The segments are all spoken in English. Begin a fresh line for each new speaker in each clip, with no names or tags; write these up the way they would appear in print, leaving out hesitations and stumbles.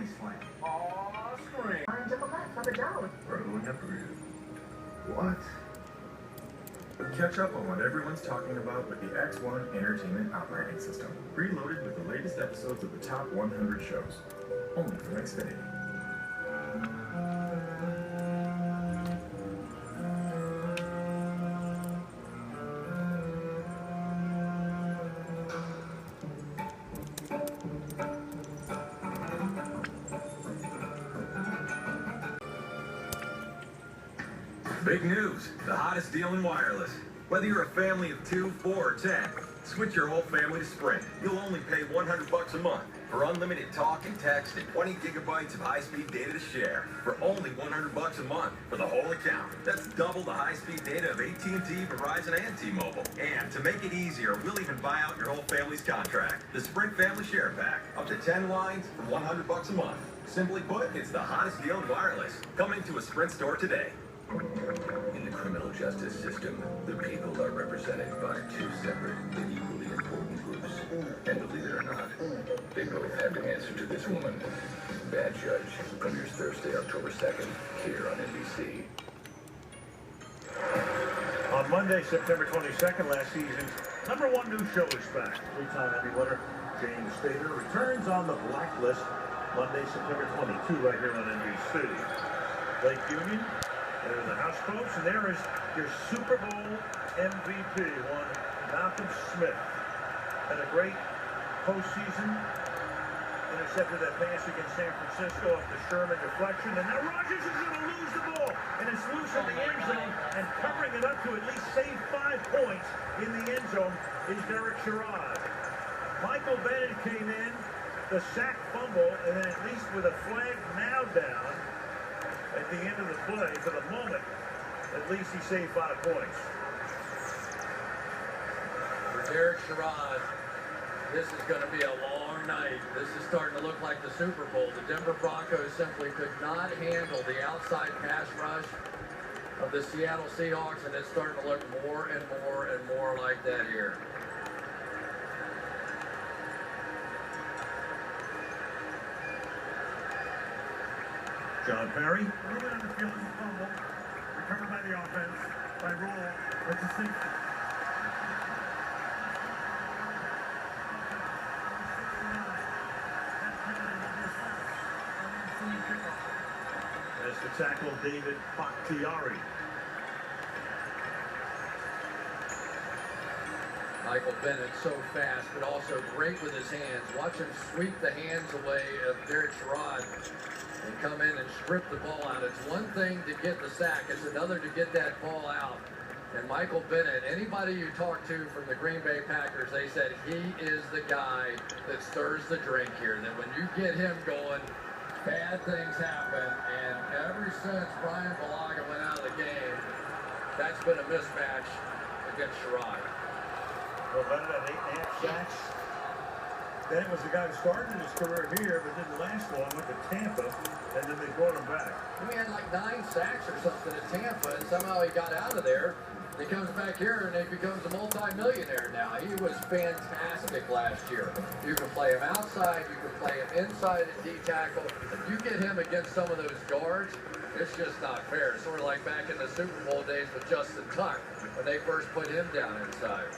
Nice flank.
Aw, scream.
Orange up a left, up a down.
Rolling up rear. What? Catch up on what everyone's talking about with the X1 Entertainment Operating System. Preloaded with the latest episodes of the top 100 shows. Only from Xfinity.
Big news, the hottest deal in wireless. Whether you're a family of 2, 4, or 10, switch your whole family to Sprint. You'll only pay $100 a month for unlimited talk and text and 20 gigabytes of high-speed data to share for only $100 a month for the whole account. That's double the high-speed data of AT&T, Verizon, and T-Mobile. And to make it easier, we'll even buy out your whole family's contract. The Sprint Family Share Pack. Up to 10 lines for $100 a month. Simply put, it's the hottest deal in wireless. Coming to a Sprint store today.
In the criminal justice system, the people are represented by two separate but equally important groups. And believe it or not, they both have to answer to this woman. Bad Judge premieres Thursday, October 2nd, here on NBC.
On Monday, September 22nd, last season's #1 new show is back. Three-time Emmy winner James Spader returns on The Blacklist Monday, September 22, right here on NBC. Lake Union. There are the house folks, and there is your Super Bowl MVP, one Malcolm Smith. Had a great postseason. Intercepted that pass against San Francisco off the Sherman deflection, and now Rodgers is going to lose the ball, and it's loose in the end zone, and covering it up to at least save 5 points in the end zone is Derek Sherrod. Michael Bennett came in, the sack fumble, and then at least with a flag now down, at the end of the play, for the moment, at least he saved 5 points.
For Derek Sherrod, this is going to be a long night. This is starting to look like the Super Bowl. The Denver Broncos simply could not handle the outside pass rush of the Seattle Seahawks, and it's starting to look more and more and more like that here.
John Perry. A little bit on the field is a fumble. Recovered by the offense. By Roll. It's a safety. As the tackle, David Bakhtiari.
Michael Bennett so fast, but also great with his hands. Watch him sweep the hands away of Derek Sherrod and come in and strip the ball out. It's one thing to get the sack, it's another to get that ball out. And Michael Bennett, anybody you talk to from the Green Bay Packers, they said he is the guy that stirs the drink here. That when you get him going, bad things happen. And ever since Brian Bulaga went out of the game, that's been a mismatch against Sherrod.
Well, Bennett had 8.5 sacks. Then it was the guy who started his career here, but didn't last long, went to Tampa, and then they brought him back.
He had like 9 sacks or something at Tampa, and somehow he got out of there. He comes back here, and he becomes a multi-millionaire now. He was fantastic last year. You can play him outside, you can play him inside at D-tackle. If you get him against some of those guards, it's just not fair. It's sort of like back in the Super Bowl days with Justin Tuck, when they first put him down inside.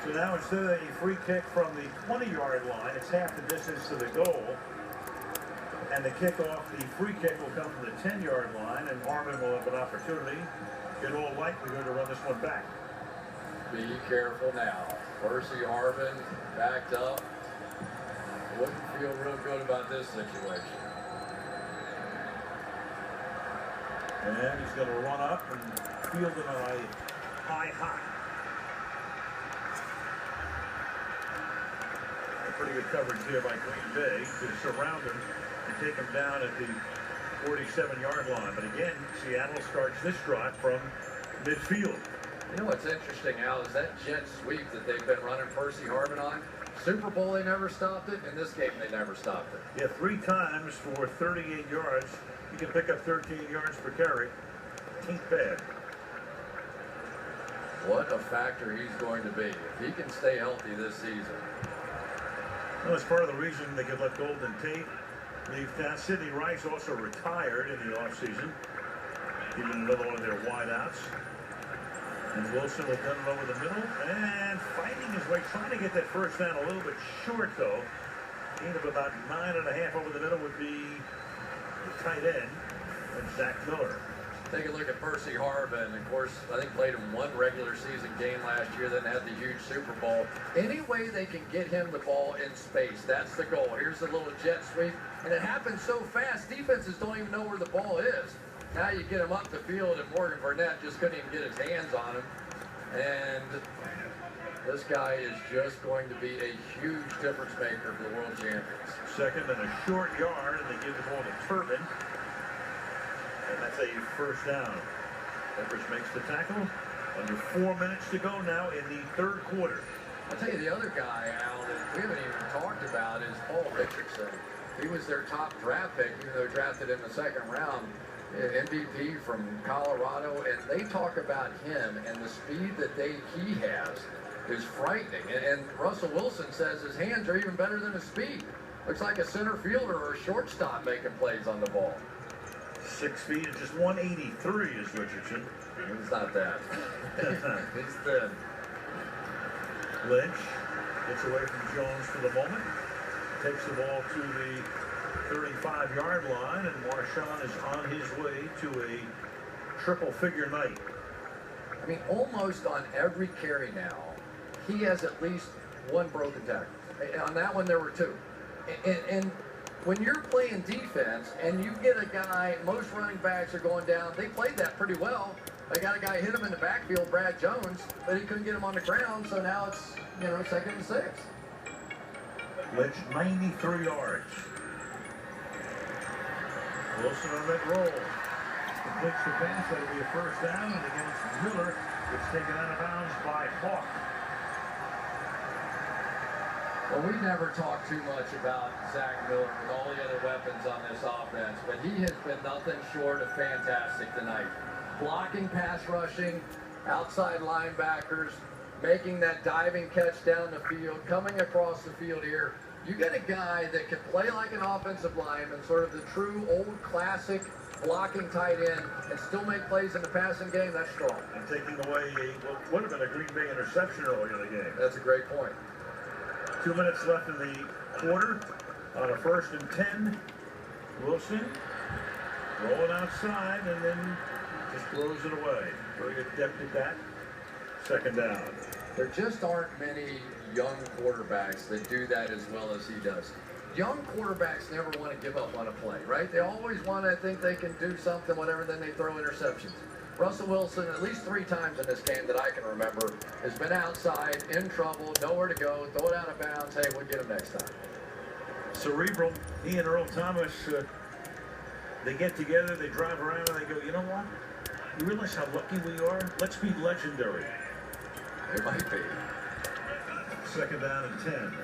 So now instead of a free kick from the 20-yard line, it's half the distance to the goal. And the kickoff, the free kick will come from the 10-yard line, and Harmon will have an opportunity, in all likelihood, to run this one back.
Be careful now. Percy Harvin backed up. Wouldn't feel real good about this situation.
And he's going to run up and field it on a high. Pretty good coverage here by Green Bay to surround him and take him down at the 47-yard line. But again, Seattle starts this drive from midfield.
You know what's interesting, Al, is that jet sweep that they've been running Percy Harvin on. Super Bowl, they never stopped it. In this game, they never stopped it.
Yeah, 3 times for 38 yards. You can pick up 13 yards per carry. Ain't bad.
What a factor he's going to be if he can stay healthy this season.
Well, it's part of the reason they could let Golden Tate Sidney Rice also retired in the offseason, even another one of their wideouts. And Wilson will gun it over the middle and fighting his way, trying to get that first down a little bit short, though. Gain of about 9.5 over the middle would be the tight end, and Zach Miller.
Take a look at Percy Harvin. Of course, I think played in one regular season game last year, then had the huge Super Bowl. Any way they can get him the ball in space, that's the goal. Here's the little jet sweep, and it happens so fast, defenses don't even know where the ball is. Now you get him up the field, and Morgan Burnett just couldn't even get his hands on him. And this guy is just going to be a huge difference maker for the world champions.
Second and a short yard, and they give the ball to Turbin. And that's a first down. Peppers makes the tackle. Under 4 minutes to go now in the third quarter.
I'll tell you the other guy, Al, that we haven't even talked about is Paul Richardson. He was their top draft pick, even though drafted in the second round. MVP from Colorado, and they talk about him and the speed that he has is frightening. And Russell Wilson says his hands are even better than his speed. Looks like a center fielder or a shortstop making plays on the ball.
6 feet and just 183 is Richardson.
It's not that. He's thin.
Lynch gets away from Jones for the moment. Takes the ball to the 35-yard line, and Marshawn is on his way to a triple-figure night.
I mean, almost on every carry now, he has at least one broken tackle. On that one, there were two. And when you're playing defense and you get a guy, most running backs are going down. They played that pretty well. They got a guy hit him in the backfield, Brad Jones, but he couldn't get him on the ground, so now it's, 2nd and 6.
Lynch, 93 yards. Wilson on that roll. Completes the pass. That'll be a first down. And again, it's Miller. It's taken out of bounds by Hawk.
Well, we never talk too much about Zach Miller with all the other weapons on this offense, but he has been nothing short of fantastic tonight. Blocking, pass rushing, outside linebackers, making that diving catch down the field, coming across the field here. You get a guy that can play like an offensive lineman, sort of the true old classic blocking tight end, and still make plays in the passing game. That's strong.
And taking away what would have been a Green Bay interception earlier in the game.
That's a great point.
2 minutes left in the quarter. On a 1st and 10, Wilson rolling outside and then just throws it away. Very adept at that. 2nd down.
There just aren't many young quarterbacks that do that as well as he does. Young quarterbacks never want to give up on a play, right? They always want to think they can do something, whatever, then they throw interceptions. Russell Wilson, at least 3 times in this game that I can remember, has been outside, in trouble, nowhere to go, throw it out of bounds. Hey, we'll get him next time.
Cerebral. He and Earl Thomas, they get together, they drive around, and they go, you know what? You realize how lucky we are? Let's be legendary.
It might be.
2nd down and 10.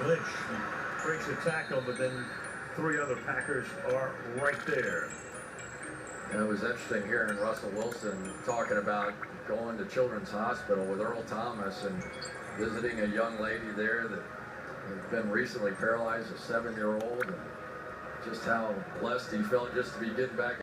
Lynch breaks a tackle, but then 3 other Packers are right there.
And it was interesting hearing Russell Wilson talking about going to Children's Hospital with Earl Thomas and visiting a young lady there that had been recently paralyzed, a 7-year-old, and just how blessed he felt just to be getting back